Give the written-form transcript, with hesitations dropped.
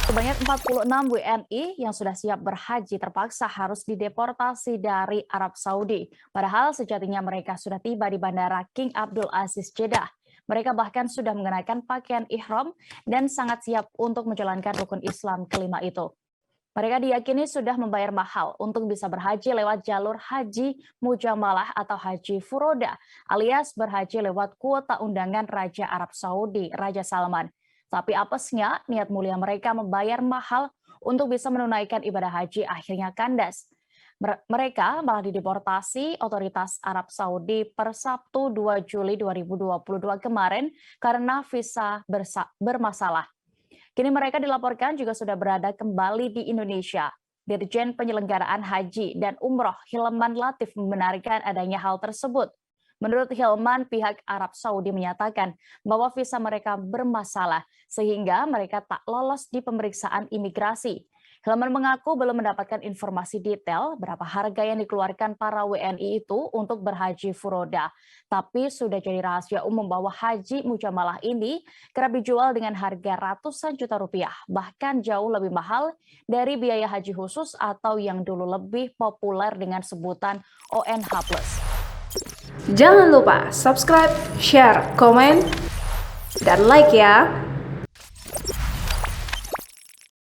Sebanyak 46 WNI yang sudah siap berhaji terpaksa harus dideportasi dari Arab Saudi. Padahal sejatinya mereka sudah tiba di Bandara King Abdul Aziz Jeddah. Mereka bahkan sudah mengenakan pakaian ihram dan sangat siap untuk menjalankan rukun Islam kelima itu. Mereka diyakini sudah membayar mahal untuk bisa berhaji lewat jalur haji mujamalah atau haji furoda, alias berhaji lewat kuota undangan Raja Arab Saudi, Raja Salman. Tapi apesnya, niat mulia mereka membayar mahal untuk bisa menunaikan ibadah haji akhirnya kandas. Mereka malah dideportasi otoritas Arab Saudi per Sabtu 2 Juli 2022 kemarin karena visa bermasalah. Kini mereka dilaporkan juga sudah berada kembali di Indonesia. Dirjen Penyelenggaraan Haji dan Umroh Hilman Latif membenarkan adanya hal tersebut. Menurut Hilman, pihak Arab Saudi menyatakan bahwa visa mereka bermasalah sehingga mereka tak lolos di pemeriksaan imigrasi. Hilman mengaku belum mendapatkan informasi detail berapa harga yang dikeluarkan para WNI itu untuk berhaji furoda. Tapi sudah jadi rahasia umum bahwa haji mujamalah ini kerap dijual dengan harga ratusan juta rupiah, bahkan jauh lebih mahal dari biaya haji khusus atau yang dulu lebih populer dengan sebutan ONH+. Jangan lupa subscribe, share, komen, dan like ya.